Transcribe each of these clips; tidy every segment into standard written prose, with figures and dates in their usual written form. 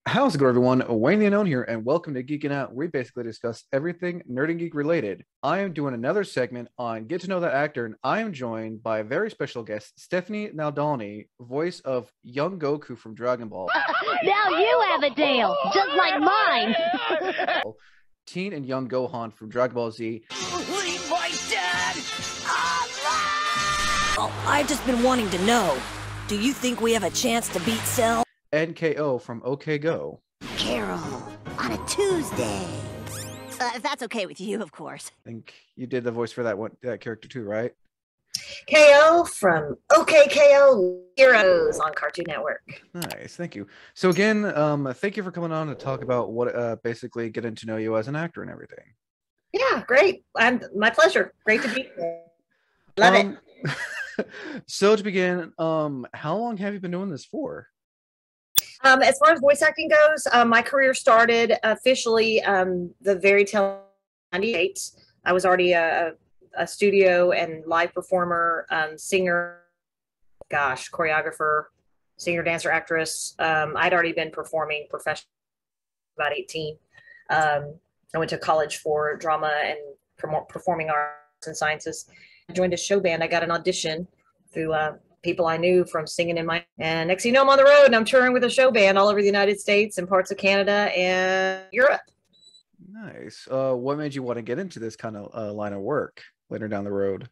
How's it going, everyone? Wayne the Unknown here, and welcome to Geeking Out. We basically discuss everything nerd and geek related. I am doing another segment on Get to Know That Actor, and I am joined by a very special guest, Stephanie Nadolny, voice of young Goku from Dragon Ball. Now you have a tail, just like mine. Teen and young Gohan from Dragon Ball Z. Leave my dad alive! Oh, I've just been wanting to know. Do you think we have a chance to beat Cell? NKO from OK Go. Carol, on a Tuesday. If that's okay with you, of course. I think you did the voice for that character too, right? KO from OKKO Heroes on Cartoon Network. Nice, thank you. So again, thank you for coming on to talk about what basically getting to know you as an actor and everything. Yeah, great. My pleasure. Great to be here. Love it. So to begin, how long have you been doing this for? As far as voice acting goes, my career started officially the very tail 98. I was already a studio and live performer, singer, choreographer, singer, dancer, actress. I'd already been performing professionally about 18. I went to college for drama and performing arts and sciences. I joined a show band. I got an audition through people I knew from singing in my, and next thing you know, I'm on the road and I'm touring with a show band all over the United States and parts of Canada and Europe. Nice. What made you want to get into this kind of line of work later down the road?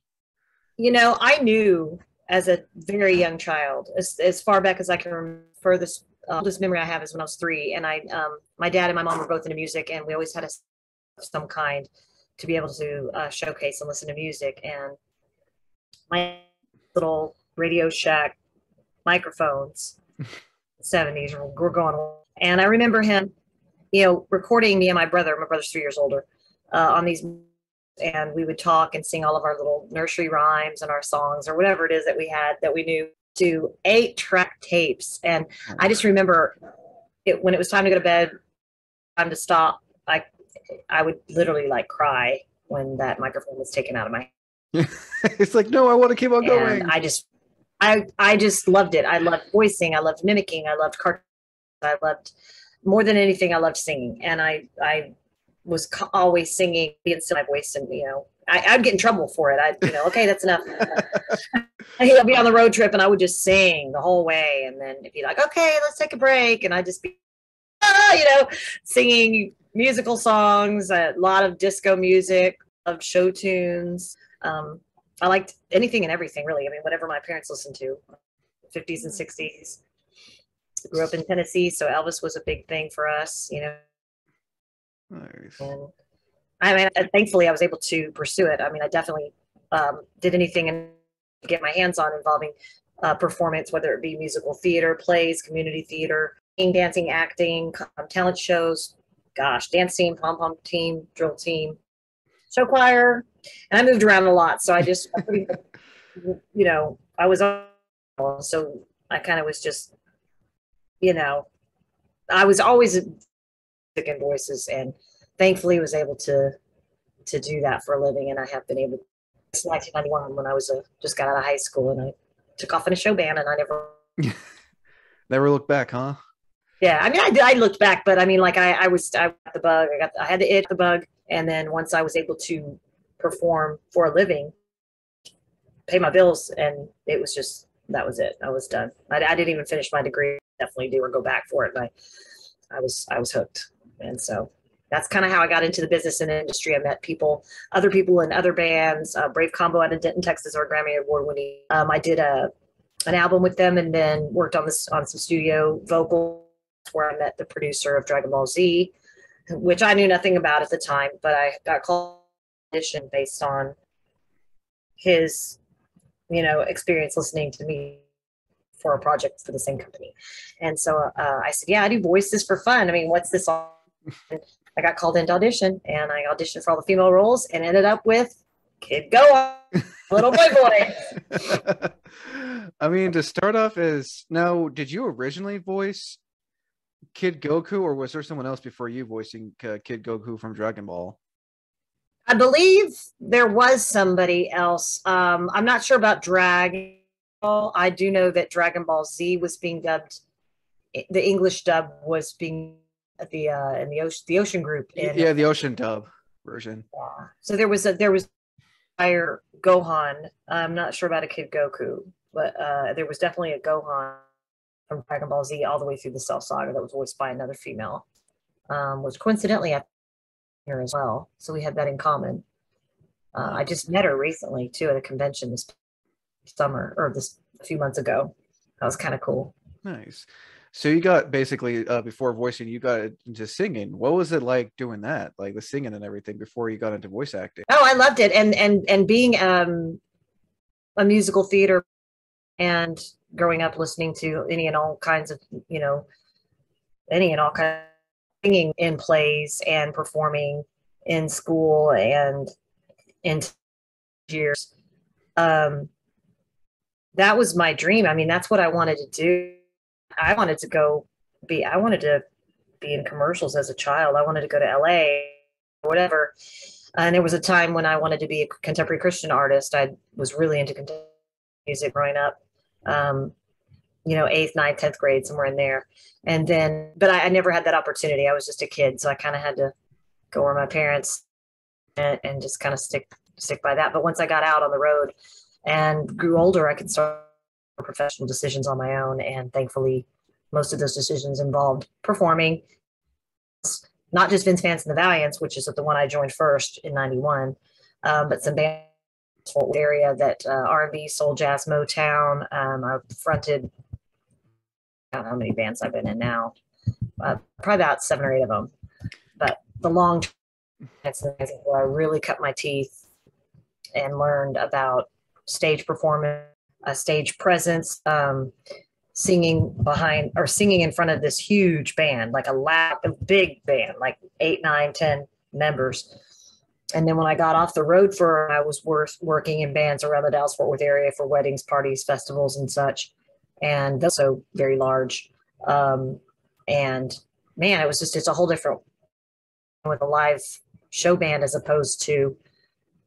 You know, I knew as a very young child, as far back as I can remember, furthest oldest memory I have is when I was 3, and my dad and my mom were both into music, and we always had some kind to be able to showcase and listen to music. And my little Radio Shack microphones, 70s were going on. And I remember him, recording me and my brother's 3 years older, on these, and we would talk and sing all of our little nursery rhymes and our songs or whatever it is that we had that we knew, to 8-track tapes. And I just remember it when it was time to go to bed, time to stop. I would literally cry when that microphone was taken out of my hand. It's like, no, I want to keep on going. And I just loved it. I loved voicing. I loved mimicking. I loved cartoons. I loved, more than anything, I loved singing. And I was always singing, being still my voice, and I'd get in trouble for it. Okay, that's enough. I'd be on the road trip and I would just sing the whole way, and then it'd be like, okay, let's take a break, and I'd just be singing musical songs, a lot of disco music, of show tunes. I liked anything and everything, really. I mean, whatever my parents listened to, 50s and 60s. Grew up in Tennessee, so Elvis was a big thing for us, Nice. And I mean, thankfully, I was able to pursue it. I mean, I definitely did anything and get my hands on involving performance, whether it be musical theater, plays, community theater, dancing, acting, talent shows, dance team, pom-pom team, drill team, show choir. And I moved around a lot. So I was, so I kind of was just, I was always in voices, and thankfully was able to do that for a living. And I have been able, since 1991, when I was just got out of high school, and I took off in a show band, and I never looked back, huh? Yeah, I mean, I looked back, but I mean, I got the bug. I had the itch, the bug, and then once I was able to perform for a living, pay my bills, and it was just, that was it. I was done. I didn't even finish my degree. Definitely do or go back for it. And I was hooked, and so that's kind of how I got into the business and industry. I met other people in other bands. Brave Combo out of Denton, Texas, are Grammy Award winning. I did an album with them, and then worked on some studio vocals, where I met the producer of Dragon Ball Z, which I knew nothing about at the time, but I got called audition based on his, experience listening to me for a project for the same company. And so I said, yeah, I do voices for fun. I mean, what's this all? I got called into audition, and I auditioned for all the female roles and ended up with Kid Goku, little boy. I mean, to start off now, did you originally voice Kid Goku, or was there someone else before you voicing Kid Goku from Dragon Ball? I believe there was somebody else. I'm not sure about Dragon Ball. I do know that Dragon Ball Z was being dubbed the English dub was being at the in the ocean group. Yeah, the ocean dub version. So there was higher Gohan. I'm not sure about a Kid Goku, but there was definitely a Gohan from Dragon Ball Z all the way through the Cell Saga that was voiced by another female, which coincidentally I here as well. So we had that in common. I just met her recently too at a convention this summer or this a few months ago. That was kind of cool. Nice. So you got basically before voicing, you got into singing. What was it like doing that, like the singing and everything, before you got into voice acting? Oh, I loved it, and being a musical theater and growing up listening to any and all kinds of singing in plays and performing in school and in years. That was my dream. I mean, that's what I wanted to do. I wanted to be in commercials as a child. I wanted to go to LA or whatever. And there was a time when I wanted to be a contemporary Christian artist. I was really into contemporary music growing up. 8th, 9th, 10th grade, somewhere in there. And then, but I never had that opportunity. I was just a kid. So I kind of had to go where my parents and just kind of stick by that. But once I got out on the road and grew older, I could start professional decisions on my own. And thankfully, most of those decisions involved performing, not just Vince Vance and the Valiants, which is the one I joined first in 91, but some bands area that R&B, soul, jazz, Motown. I've fronted, I don't know how many bands I've been in now, probably about 7 or 8 of them. But the long term, that's where I really cut my teeth and learned about stage performance, stage presence, singing in front of this huge band, like a big band, like 8, 9, 10 members. And then when I got off the road I was working in bands around the Dallas-Fort Worth area for weddings, parties, festivals, and such. And that's so very large. And man, it's a whole different with a live show band as opposed to,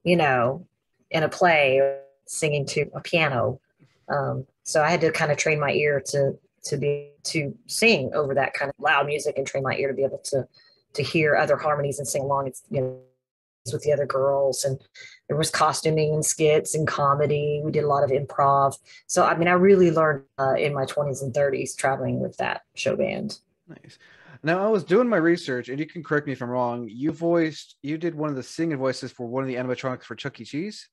in a play singing to a piano. So I had to kind of train my ear to sing over that kind of loud music and train my ear to be able to hear other harmonies and sing along. It's, with the other girls, and there was costuming and skits and comedy. We did a lot of improv. So, I mean, I really learned in my 20s and 30s traveling with that show band. Nice. Now, I was doing my research, and you can correct me if I'm wrong. You did one of the singing voices for one of the animatronics for Chuck E. Cheese?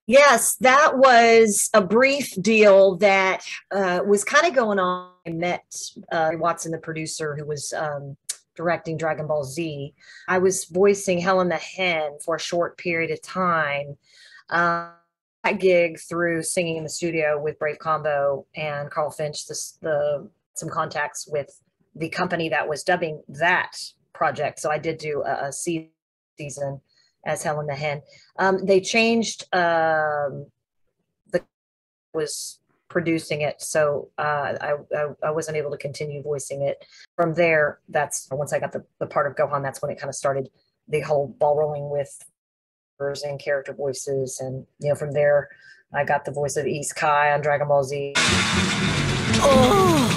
Yes, that was a brief deal that was kind of going on. I met Watson, the producer, who was directing Dragon Ball Z. I was voicing Helen the Hen for a short period of time. That gig through singing in the studio with Brave Combo and Carl Finch, some contacts with the company that was dubbing that project. So I did do a season as Helen the Hen. They changed was producing it, so I wasn't able to continue voicing it. From there, that's once I got the part of Gohan, that's when it kind of started the whole ball rolling with and character voices, and from there I got the voice of East Kai on Dragon Ball Z. Oh,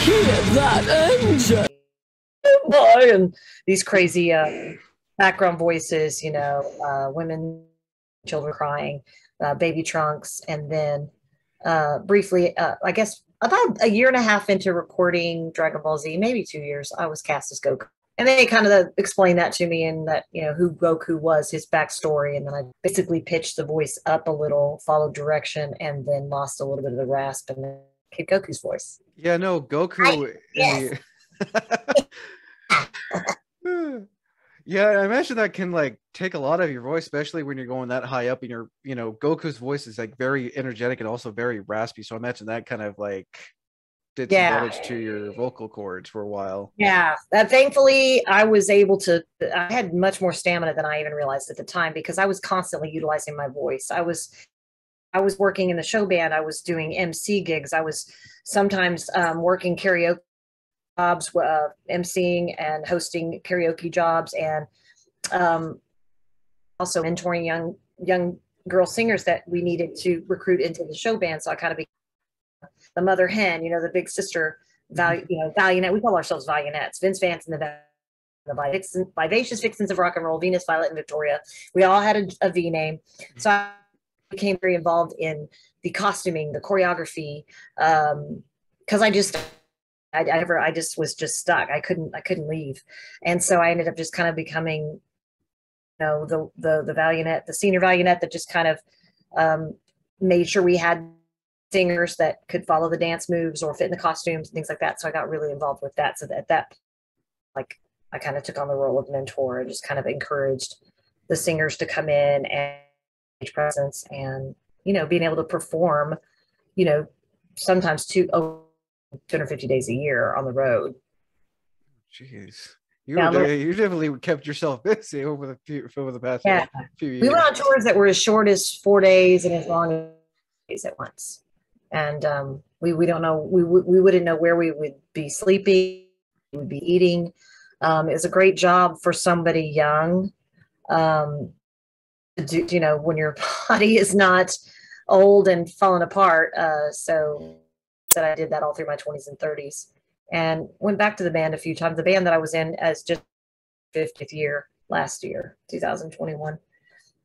hear that engine! Oh boy, and these crazy background voices, women, children crying, baby trunks, and then briefly, I guess about a year and a half into recording Dragon Ball Z, maybe 2 years, I was cast as Goku. And they kind of explained that to me, and that, who Goku was, his backstory. And then I basically pitched the voice up a little, followed direction, and then lost a little bit of the rasp, and then Kid Goku's voice. Yeah, no, Goku. Yes. Yeah, I imagine that can take a lot of your voice, especially when you're going that high up, and Goku's voice is very energetic and also very raspy. So I imagine that kind of did some damage to your vocal cords for a while. Yeah, thankfully I was able to. I had much more stamina than I even realized at the time, because I was constantly utilizing my voice. I was working in the show band. I was doing MC gigs. I was sometimes working karaoke jobs, emceeing and hosting karaoke jobs, and also mentoring young girl singers that we needed to recruit into the show band. So I kind of became the mother hen, the big sister, Valiant. We call ourselves Valianettes. Vince Vance and the Vivacious Vixens of Rock and Roll, Venus, Violet, and Victoria. We all had a V name. So I became very involved in the costuming, the choreography, because I just was just stuck. I couldn't leave, and so I ended up just kind of becoming, the Valianette, the senior Valianette that just kind of made sure we had singers that could follow the dance moves or fit in the costumes and things like that. So I got really involved with that. So that like I kind of took on the role of mentor and just kind of encouraged the singers to come in and stage presence and being able to perform, sometimes 250 days a year on the road. Jeez. You definitely kept yourself busy over the past few years. We went on tours that were as short as 4 days and as long as days at once. And we don't know, we wouldn't know where we would be sleeping, we would be eating. It was a great job for somebody young, when your body is not old and falling apart. So that I did that all through my 20s and 30s, and went back to the band a few times. The band that I was in as just 50th year last year, 2021.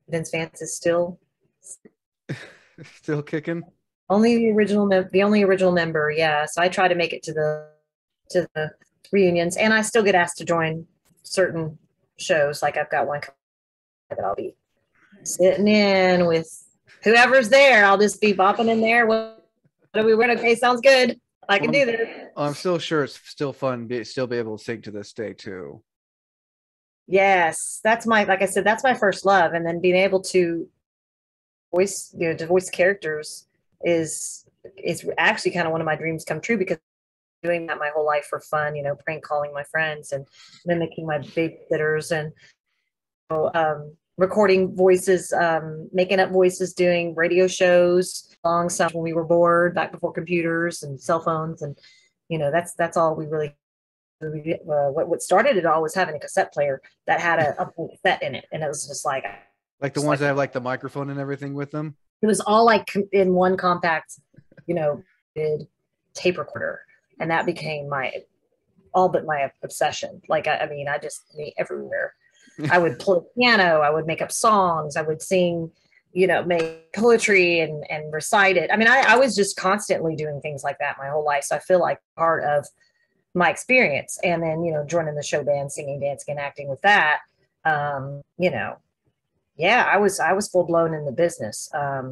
Vince Vance is still kicking. The only original member. Yeah. So I try to make it to the reunions, and I still get asked to join certain shows. Like I've got one that I'll be sitting in with whoever's there. I'll just be bopping in there. What are we wearing? Okay, sounds good. I can do this. I'm still sure it's still fun. Still be able to sing to this day too. Yes, like I said, that's my first love, and then being able to voice characters is actually kind of one of my dreams come true, because doing that my whole life for fun, prank calling my friends and mimicking my babysitters and recording voices, making up voices, doing radio shows alongside when we were bored back before computers and cell phones. And, that's all we really, what started it all was having a cassette player that had a cassette in it. And it was just like the ones that have like the microphone and everything with them. It was all like in one compact, tape recorder. And that became all but my obsession. Like, I just me everywhere. I would play piano. I would make up songs. I would sing, make poetry and recite it. I was just constantly doing things like that my whole life. So I feel like part of my experience. And then, joining the show band, singing, dancing, and acting with that, I was full blown in the business. I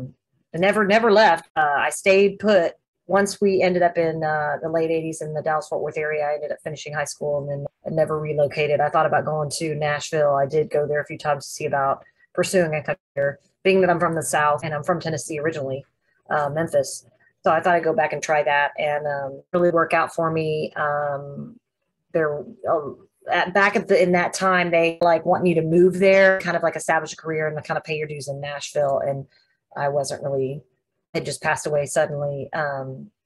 never left. I stayed put. Once we ended up in the late 80s in the Dallas-Fort Worth area, I ended up finishing high school and then I never relocated. I thought about going to Nashville. I did go there a few times to see about pursuing a career, being that I'm from the South and I'm from Tennessee originally, Memphis. So I thought I'd go back and try that, and really work out for me. In that time, they wanting you to move there, kind of like establish a career and kind of pay your dues in Nashville. And I wasn't really, had just passed away suddenly.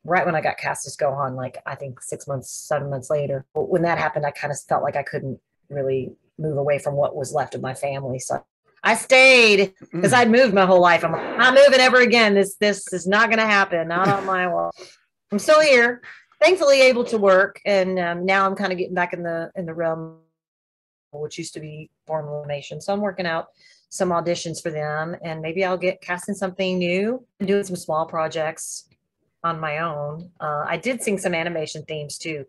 Right when I got cast as Gohan, I think 7 months later. When that happened, I kind of felt like I couldn't really move away from what was left of my family. So I stayed because I'd moved my whole life. I'm not moving ever again. This is not going to happen. Not on my wall. I'm still here, thankfully able to work. And now I'm kind of getting back in the realm, which used to be formal animation. So I'm working out some auditions for them, and maybe I'll get cast in something new and doing some small projects on my own. I did sing some animation themes too.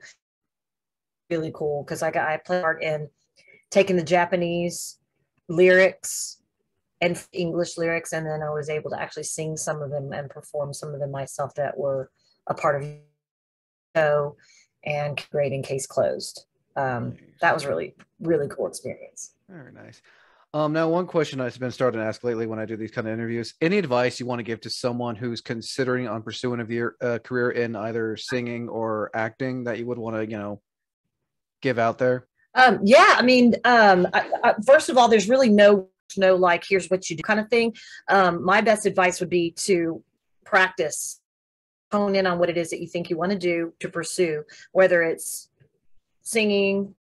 Really cool, because I played part in taking the Japanese lyrics and English lyrics, and then I was able to actually sing some of them and perform some of them myself that were a part of the show, and great in Case Closed. That was really, really cool experience. Very nice. Now, one question I've been starting to ask lately when I do these kind of interviews: any advice you want to give to someone who's considering on pursuing a career in either singing or acting that you would want to, give out there? First of all, there's really no here's what you do kind of thing. My best advice would be to practice, hone in on what it is that you think you want to do, to pursue, whether it's singing,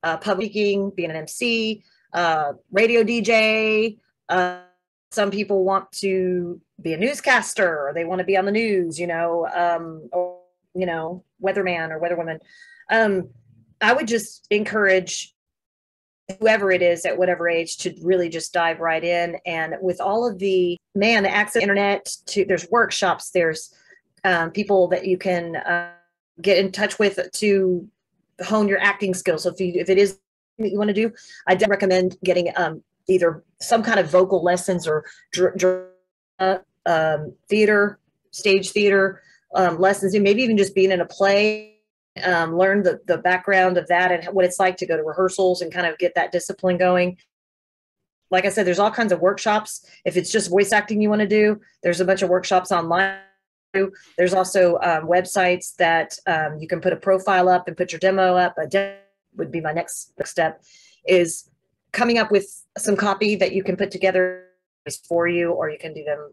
public speaking, being an MC, radio DJ, Some people want to be a newscaster, or they want to be on the news, or, weatherman or weatherwoman. I would just encourage whoever it is at whatever age to really just dive right in. And with all of the access to the internet, there's workshops, there's people that you can get in touch with to hone your acting skills. So if it is what you want to do, I do recommend getting either some kind of vocal lessons or theater, stage theater lessons, and maybe even just being in a play. Learn the background of that and what it's like to go to rehearsals and kind of get that discipline going. Like I said, there's all kinds of workshops. If it's just voice acting you want to do, there's a bunch of workshops online. There's also websites that you can put a profile up and put your demo up. A demo would be my next step, is coming up with some copy that you can put together for you, or you can do them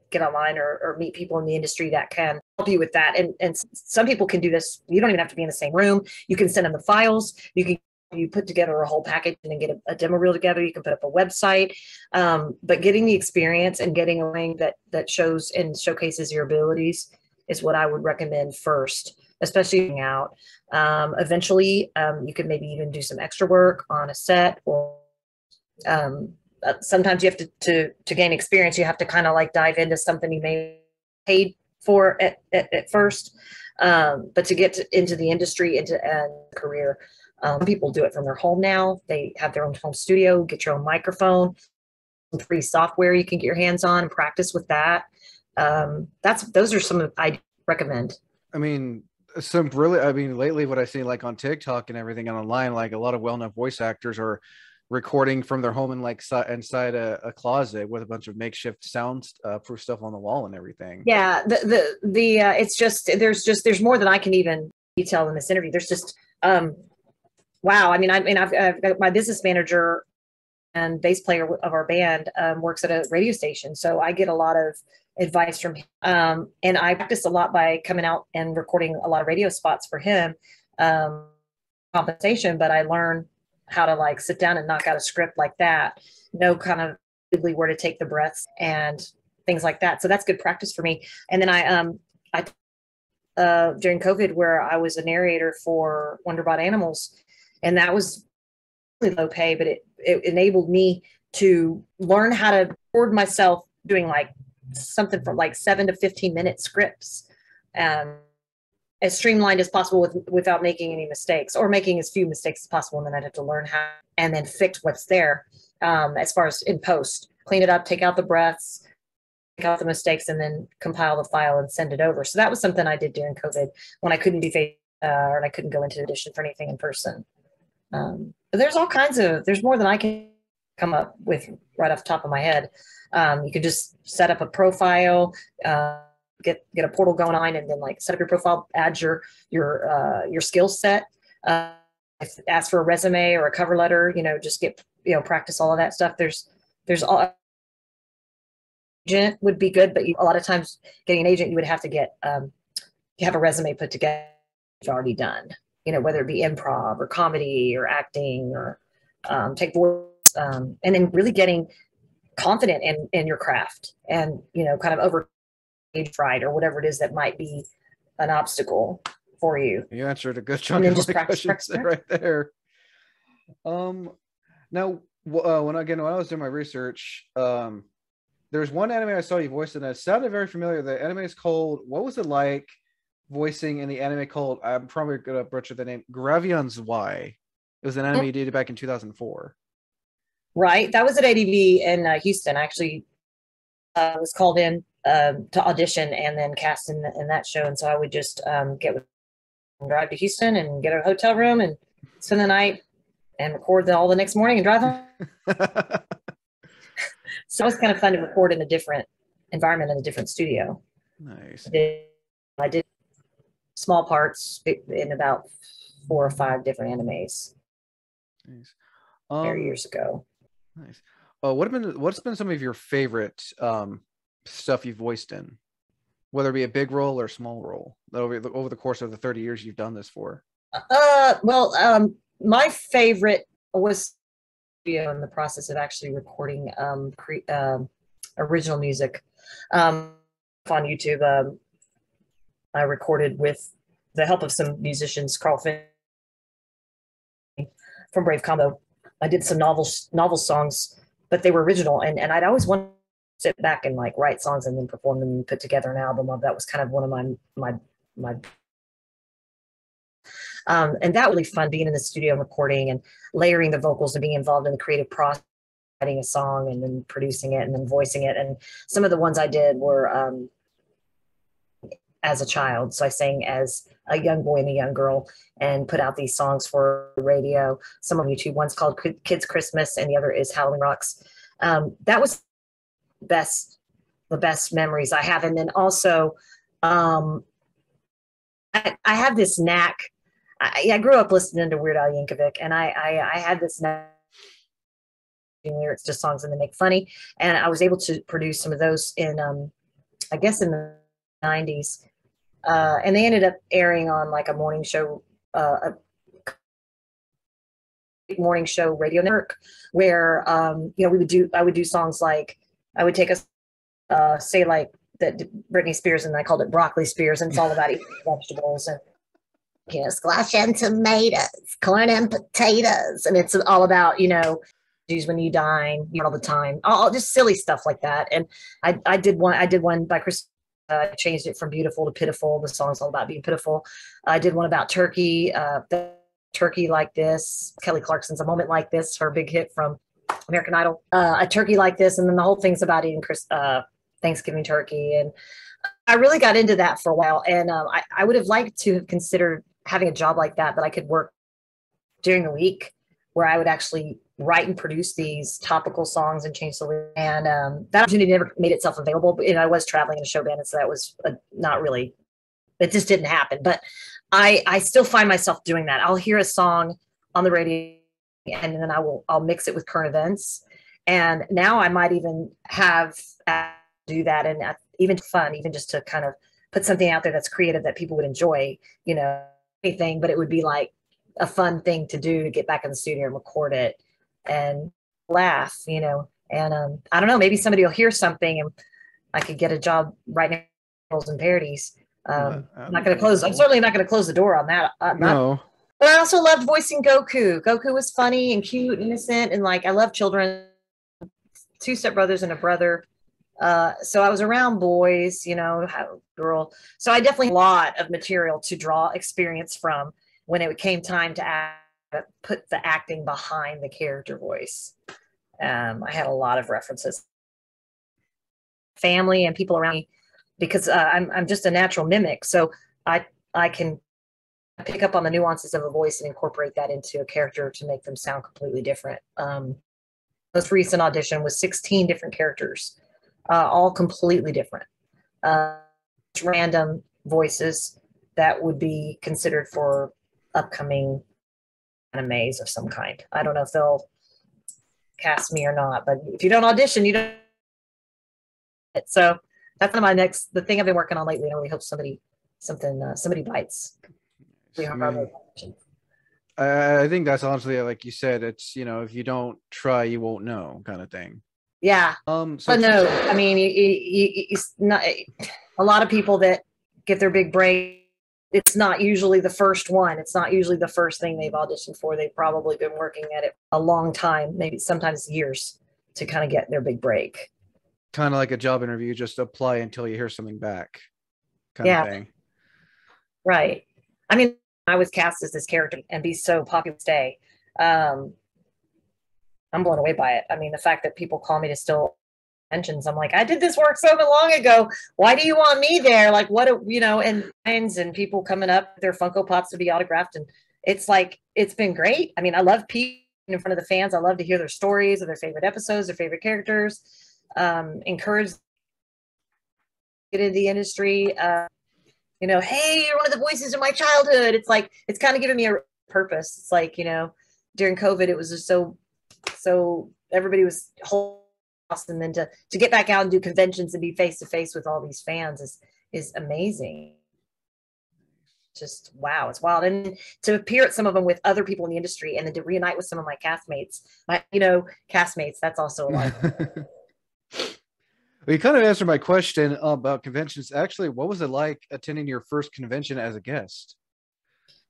get online or meet people in the industry that can help you with that. And some people can do this. You don't even have to be in the same room. You can send them the files. You put together a whole package and then get a demo reel together. You can put up a website, but getting the experience and getting a ring that shows and showcases your abilities is what I would recommend first, especially out. Eventually, you could maybe even do some extra work on a set, or sometimes you have to gain experience. You have to kind of like dive into something you may paid for at first, but to get into the industry and career, people do it from their home now. They have their own home studio. Get your own microphone, some free software you can get your hands on and practice with that. Those are some I recommend. I mean, lately what I see like on TikTok and everything and online, like a lot of well-known voice actors are recording from their home in like inside a closet with a bunch of makeshift sound proof stuff on the wall and everything. Yeah, it's just there's more than I can even detail in this interview. There's just wow. I mean, I've got my business manager and bass player of our band works at a radio station, so I get a lot of advice from him. And I practice a lot by coming out and recording a lot of radio spots for him, compensation, but I learn how to like sit down and knock out a script like that, know kind of where to take the breaths and things like that. So that's good practice for me. And then I during COVID, where I was a narrator for Wonderbot Animals, and that was really low pay, but it enabled me to learn how to record myself doing like something from like 7 to 15 minute scripts, as streamlined as possible without making any mistakes, or making as few mistakes as possible. And then I'd have to learn how and then fix what's there, as far as in post, clean it up, take out the breaths, take out the mistakes, and then compile the file and send it over. So that was something I did during COVID when I couldn't be or I couldn't go into audition for anything in person. But there's there's more than I can come up with right off the top of my head. You could just set up a profile, get a portal going on, and then like set up your profile, add your skill set, ask for a resume or a cover letter, just get, practice all of that stuff. There's all agent would be good, but a lot of times getting an agent, you would have to get, you have a resume put together you've already done, whether it be improv or comedy or acting or take voice, and then really getting confident in your craft and, kind of over stage fright or whatever it is that might be an obstacle for you. You answered a good chunk of my questions right there. Now, when I was doing my research, there's one anime I saw you voice in that sounded very familiar. The anime is called, what was it like voicing in the anime called, I'm probably going to butcher the name, Gravion's Y. It was an anime you did back in 2004. Right. That was at ADV in Houston. I actually was called in to audition and then cast in that show. And so I would just drive to Houston and get a hotel room and spend the night and record all the next morning and drive home. So it was kind of fun to record in a different environment in a different studio. Nice. I did small parts in about 4 or 5 different animes. Nice. Years ago. Nice. What's been some of your favorite stuff you've voiced in, whether it be a big role or a small role, over the course of the 30 years you've done this for? My favorite was in the process of actually recording original music. On YouTube, I recorded with the help of some musicians, Carl Finn from Brave Combo. I did some novel songs, but they were original, and I'd always wanted to sit back and like write songs and then perform them and put together an album of that. Was kind of one of my and that was really fun, being in the studio and recording and layering the vocals and being involved in the creative process, writing a song and then producing it and then voicing it. And some of the ones I did were as a child. So I sang as a young boy and a young girl and put out these songs for the radio. Some on YouTube. One's called Kids Christmas and the other is Howling Rocks. That was the best memories I have. And then also I have this knack. I grew up listening to Weird Al Yankovic, and I had this knack lyrics to songs and they make funny. And I was able to produce some of those in, I guess in the 90s. And they ended up airing on like a morning show, radio network where, you know, I would do songs like, I would take a, say like that Britney Spears, and I called it Broccoli Spears. And it's all about eating vegetables and, you know, squash and tomatoes, corn and potatoes. And it's all about, you know, when you dine all the time, all just silly stuff like that. And I did one by Chris. I changed it from beautiful to pitiful. The song's all about being pitiful. I did one about turkey, turkey like this. Kelly Clarkson's A Moment Like This, her big hit from American Idol. A turkey like this, and then the whole thing's about eating Thanksgiving turkey. And I really got into that for a while. And I would have liked to have considered having a job like that I could work during the week, where I would actually write and produce these topical songs and change the lyrics. And that opportunity never made itself available. But I was traveling in a show band, and so that was not really, it just didn't happen. But I still find myself doing that. I'll hear a song on the radio, and then I'll mix it with current events. And now I might even do that, and even fun, even just to kind of put something out there that's creative that people would enjoy, you know, anything, but it would be like a fun thing to do, to get back in the studio and record it and laugh, you know. And I don't know, maybe somebody will hear something and I could get a job writing and parodies. I'm not going to close. I'm certainly not going to close the door on that. No. But I also loved voicing Goku. Goku was funny and cute, innocent, and like I love children. 2 stepbrothers and a brother. So I was around boys, you know, girl. So I definitely had a lot of material to draw experience from when it came time to put the acting behind the character voice. I had a lot of references, family and people around me, because I'm just a natural mimic. So I can pick up on the nuances of a voice and incorporate that into a character to make them sound completely different. Most recent audition was 16 different characters, all completely different. Random voices that would be considered for upcoming animes of some kind. I don't know if they'll cast me or not, but if you don't audition, you don't. So that's one of the thing I've been working on lately, and I really hope somebody bites. I think that's honestly, like you said, it's, you know, if you don't try, you won't know, kind of thing. Yeah. But no, I mean, it's not a lot of people that get their big break. It's not usually the first one. It's not usually the first thing they've auditioned for. They've probably been working at it a long time, maybe sometimes years, to kind of get their big break. Kind of like a job interview, just apply until you hear something back, kind of thing. Right. I mean, I was cast as this character and be so popular today. I'm blown away by it. I mean, the fact that people call me to still mentions, I'm like, I did this work so long ago. Why do you want me there? Like, what, you know, and people coming up with their Funko Pops to be autographed. And it's like, it's been great. I mean, I love people in front of the fans. I love to hear their stories of their favorite episodes, their favorite characters, encourage get into the industry. You know, hey, you're one of the voices of my childhood. It's like, it's kind of giving me a purpose. It's like, you know, during COVID, it was just so everybody was whole, and then to get back out and do conventions and be face to face with all these fans is amazing. Just wow, it's wild. And to appear at some of them with other people in the industry, and then to reunite with some of my castmates, that's also a lot. Well, you kind of answered my question about conventions. Actually, what was it like attending your first convention as a guest?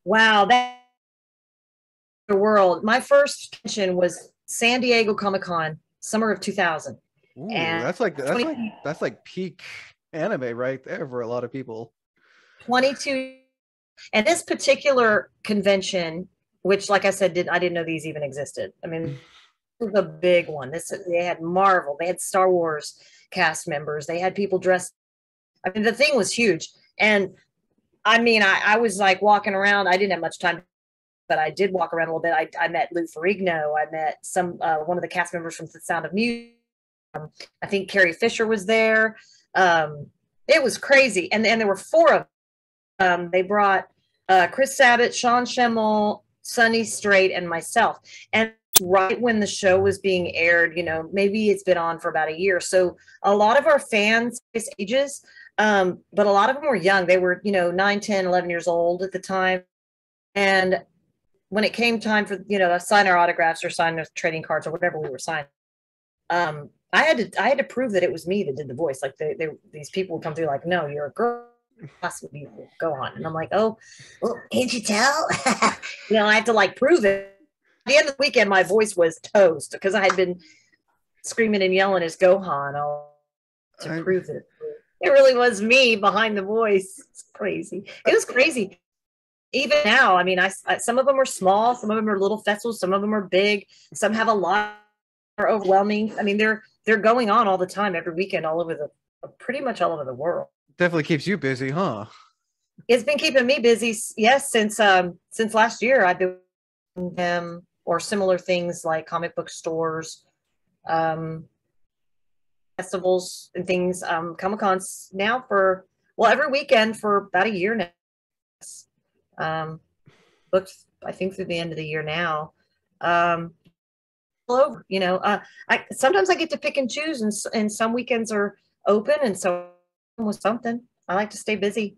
Wow, that the world. My first convention was San Diego Comic Con, summer of 2000, Ooh, and that's like that's 20, like that's like peak anime right there for a lot of people. 22. And this particular convention, which, like I said, I didn't know these even existed. I mean, this was a big one. They had Marvel, they had Star Wars cast members, they had people dressed. I mean, the thing was huge, and I mean, I was like walking around. I didn't have much time, but I did walk around a little bit. I met Lou Ferrigno. I met some one of the cast members from The Sound of Music. I think Carrie Fisher was there. It was crazy, and there were four of them. They brought Chris Sabat, Sean Schemmel, Sonny Strait, and myself. And right when the show was being aired, maybe it's been on for about a year. So a lot of our fans, ages, but a lot of them were young. They were, 9, 10, 11 years old at the time. And when it came time for, to sign our autographs or sign our trading cards or whatever we were signing, I had to prove that it was me that did the voice. Like these people would come through like, no, you're a girl. Possibly go on. And I'm like, oh, well, can't you tell? I have to like prove it. At the end of the weekend, my voice was toast because I had been screaming and yelling as Gohan to prove it. It really was me behind the voice. It's crazy. It was crazy. Even now, I mean, I some of them are small, some of them are little festivals, some of them are big, some have a lot, are overwhelming. I mean, they're going on all the time, every weekend, all over pretty much all over the world. Definitely keeps you busy, huh? It's been keeping me busy, yes, since last year. I've been doing them or similar things like comic book stores, festivals and things, Comic-Cons now for, well, every weekend for about a year now. Booked, I think, through the end of the year now. All over, sometimes I get to pick and choose, and some weekends are open, and so with something. I like to stay busy,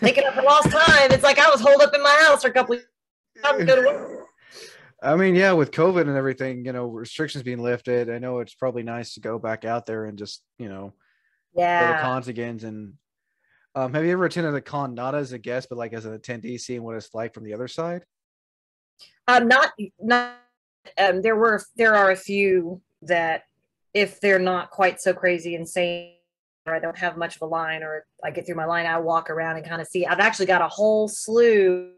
making up for lost time. It's like I was holed up in my house for a couple of years. I mean, yeah, with COVID and everything, restrictions being lifted, I know it's probably nice to go back out there and just, go to cons again. And have you ever attended a con not as a guest, but like as an attendee, seeing what it's like from the other side? Not. There are a few that, if they're not quite so crazy insane, or I don't have much of a line, or I get through my line, I walk around and kind of see. I've actually got a whole slew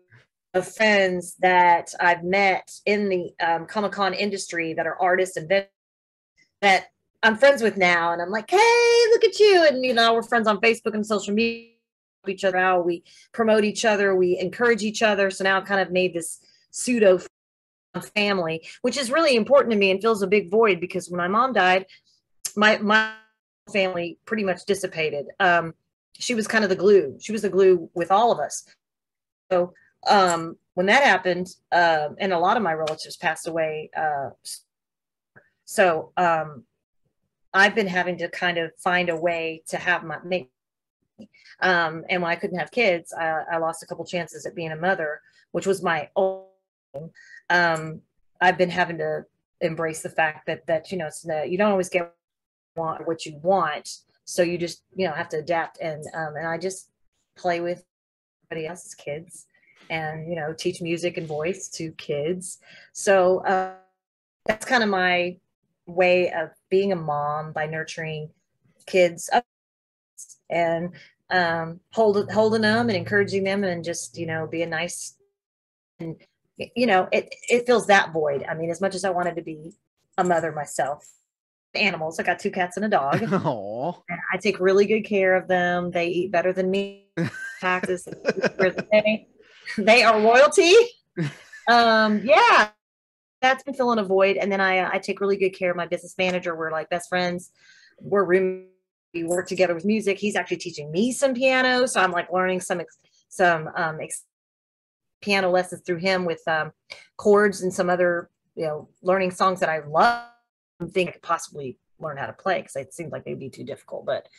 of friends that I've met in the Comic-Con industry that are artists and that I'm friends with now. And I'm like, hey, look at you. And, we're friends on Facebook and social media, each other out. We promote each other. We encourage each other. So now I've kind of made this pseudo family, which is really important to me and fills a big void, because when my mom died, my family pretty much dissipated. She was kind of the glue. She was the glue with all of us. So when that happened, and a lot of my relatives passed away, so I've been having to kind of find a way to have and when I couldn't have kids, I lost a couple chances at being a mother, which was my own. I've been having to embrace the fact that you don't always get what you want, so you just have to adapt, and I just play with everybody else's kids, and teach music and voice to kids. So that's kind of my way of being a mom, by nurturing kids and holding them and encouraging them, and just being nice. And it fills that void. I mean, as much as I wanted to be a mother myself, animals, I got 2 cats and a dog. Aww. And I take really good care of them. They eat better than me. Taxes. They are royalty. Yeah, that's been filling a void. And then I take really good care of my business manager. We're like best friends. We're roommates. We work together with music. He's actually teaching me some piano, so I'm like learning some piano lessons through him with chords and some other, learning songs that I love. I think I could possibly learn how to play, because it seems like they'd be too difficult. But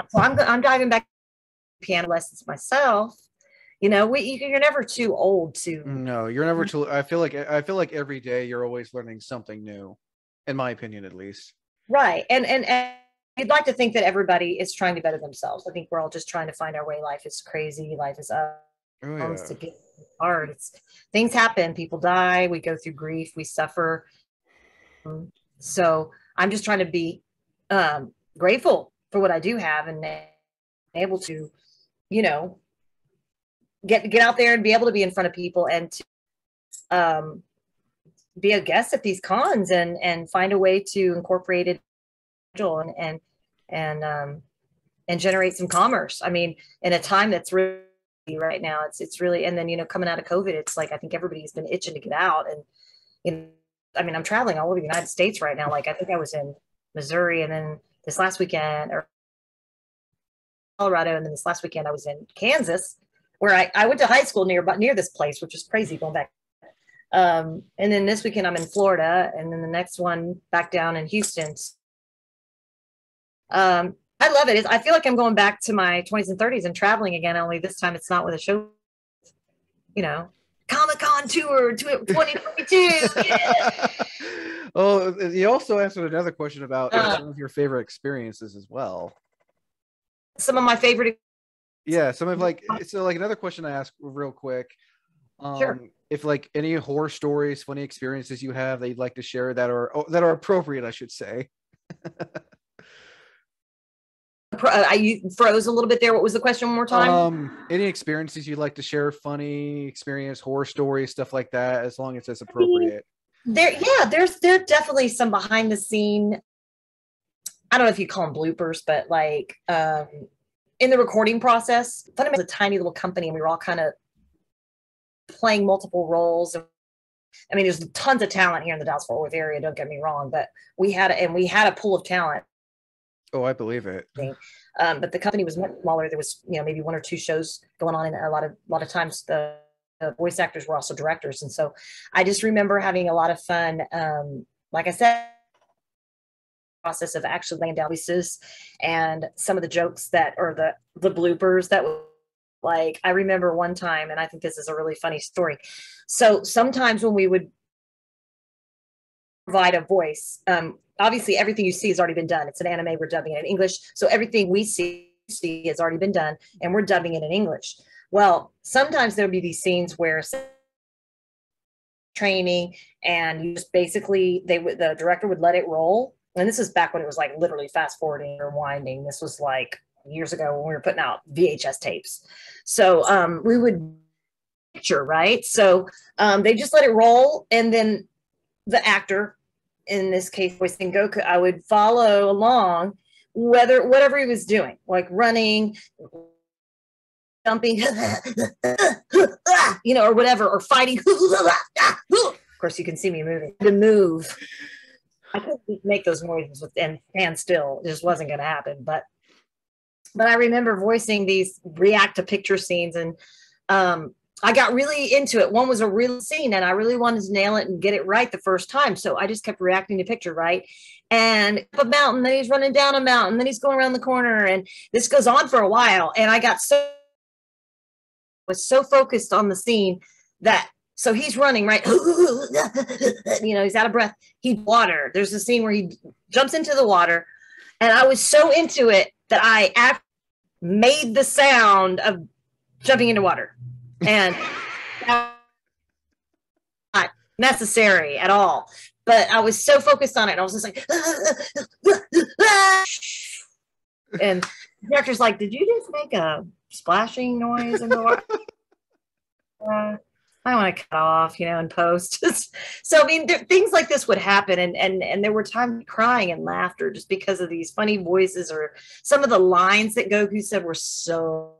so I'm diving back to piano lessons myself. You're never too old to. No, you're never too. I feel like every day you're always learning something new, in my opinion, at least. Right, and I'd like to think that everybody is trying to better themselves. I think we're all just trying to find our way. Life is crazy. Life is up. Oh yeah. To get hard. Things happen. People die. We go through grief. We suffer. So I'm just trying to be grateful for what I do have and able to, get out there and be able to be in front of people and to be a guest at these cons and find a way to incorporate it and generate some commerce. I mean, in a time that's really right now, it's really, and then, coming out of COVID, it's like, I think everybody's been itching to get out. And, I'm traveling all over the United States right now. Like, I think I was in Missouri, and then this last weekend, or Colorado, and then this last weekend I was in Kansas, where I went to high school near this place, which is crazy going back. And then this weekend I'm in Florida, and then the next one back down in Houston. I love it. I feel like I'm going back to my 20s and 30s and traveling again, only this time it's not with a show, Comic-Con tour 2022. Yeah. Oh, you also answered another question about some of your favorite experiences as well. Some of my favorite. Yeah, some of another question I asked real quick. Sure. If any horror stories, funny experiences you have that you'd like to share that are appropriate, I should say. You froze a little bit there. What was the question one more time? Any experiences you'd like to share, funny experience, horror stories, stuff like that, as long as it's appropriate. There's definitely some behind the scene. I don't know if you call them bloopers, but in the recording process, Funimation was a tiny little company, and we were all kind of playing multiple roles. I mean, there's tons of talent here in the Dallas-Fort Worth area. Don't get me wrong, but we had a pool of talent. Oh, I believe it. But the company was much smaller. There was, maybe one or two shows going on, and a lot of times the voice actors were also directors. And so I just remember having a lot of fun. Like I said, process of actually laying down voices and some of the jokes or the bloopers that I remember one time, and I think this is a really funny story. So sometimes when we would provide a voice, obviously everything you see has already been done. It's an anime, we're dubbing it in English. So everything we see has already been done, and we're dubbing it in English. Well, sometimes there would be these scenes where training, and you just basically, the director would let it roll. And this is back when it was literally fast forwarding or winding. This was years ago when we were putting out VHS tapes. So we would picture, right? So they just let it roll, and then the actor, in this case voicing Goku, I would follow along whatever he was doing, like running, jumping, or whatever, or fighting. Of course, you can see me moving. To move, I couldn't make those noises and stand still. It just wasn't going to happen. But I remember voicing these react to picture scenes, and I got really into it. One was a real scene, and I really wanted to nail it and get it right the first time. So I just kept reacting to picture, right? And up a mountain, then he's running down a mountain, then he's going around the corner, and this goes on for a while. And I was so focused on the scene so he's running, right? He's out of breath. Water. There's a scene where he jumps into the water, and I was so into it that I made the sound of jumping into water. And not necessary at all, but I was so focused on it. I was just like, and the director's like, "Did you just make a splashing noise in the water?" I want to cut off, in post. So, things like this would happen. And there were times crying and laughter just because of these funny voices, or some of the lines that Goku said were so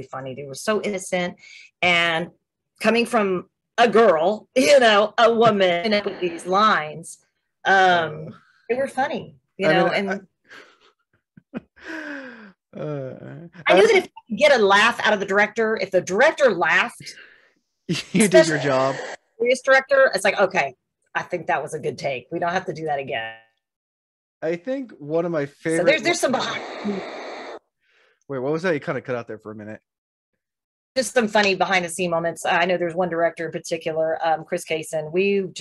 funny. They were so innocent, and coming from a girl, a woman, and with these lines, they were funny, and I knew that if I could get a laugh out of the director, if the director laughed, you did your job. Serious director, it's like, okay, I think that was a good take. We don't have to do that again. I think one of my favorite. So there's some behind. Wait, what was that? You kind of cut out there for a minute. Just some funny behind the scene moments. I know there's one director in particular, Chris Kaysen. We're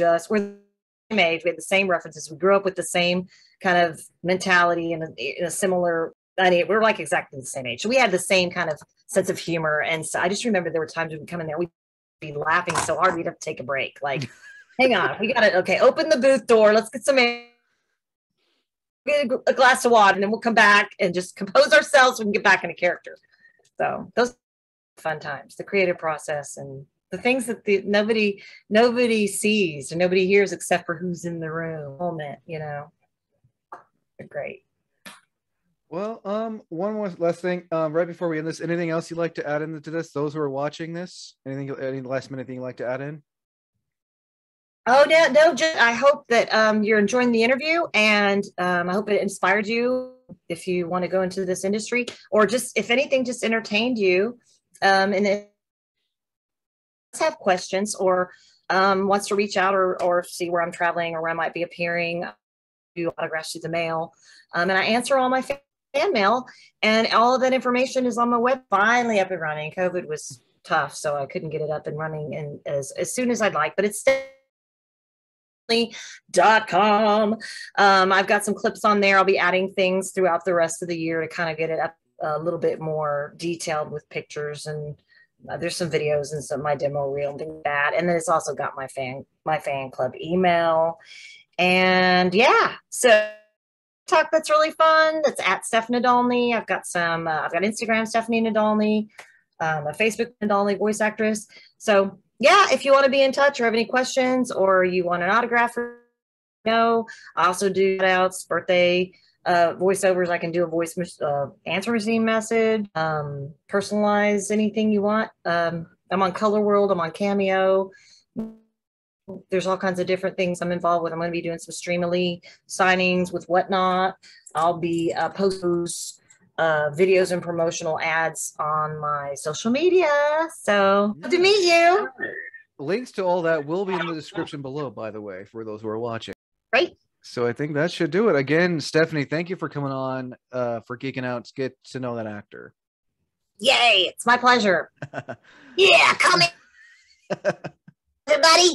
age. We had the same references. We grew up with the same kind of mentality and in a similar. I mean, we were like exactly the same age. So we had the same kind of sense of humor. And so I just remember there were times we'd come in there, we'd be laughing so hard we'd have to take a break. Like, hang on, we got it. Okay, open the booth door. Let's get some air. Get a glass of water, and then we'll come back and just compose ourselves so we can get back into character. So those are fun times, the creative process and the things that nobody sees or nobody hears except for who's in the room. Moment, they're great. Well, one more last thing. Right before we end this, anything else you'd like to add into this? Those who are watching this, any last minute thing you'd like to add in? Oh no, just I hope that you're enjoying the interview, and I hope it inspired you if you want to go into this industry, or just if anything, just entertained you, and if you have questions or wants to reach out or see where I'm traveling or where I might be appearing, do autographs through the mail, and I answer all my fan mail, and all of that information is on my web. Finally up and running. COVID was tough, so I couldn't get it up and running and as soon as I'd like, but it's .com. I've got some clips on there. I'll be adding things throughout the rest of the year to kind of get it up a little bit more detailed with pictures, and there's some videos and some my demo reel and things like that. And then it's also got my fan club email, and yeah, so talk that's really fun. That's at Stephanie Nadolny. I've got Instagram Stephanie Nadolny, a Facebook Nadolny voice actress. So yeah, if you want to be in touch or have any questions or you want an autograph, I also do outs, birthday voiceovers. I can do a voice answer machine message, personalize anything you want. I'm on Color World. I'm on Cameo. There's all kinds of different things I'm involved with. I'm going to be doing some Streamily signings with Whatnot. I'll be posting videos and promotional ads on my social media. So good to meet you. Links to all that will be in the description below, by the way, for those who are watching. Great. So I think that should do it. Again, Stephanie, thank you for coming on for Geeking Out to get to know that actor. Yay, it's my pleasure. Yeah, come in. Everybody.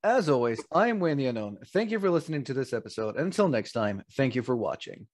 As always, I am Wayne the Unknown. Thank you for listening to this episode. Until next time, thank you for watching.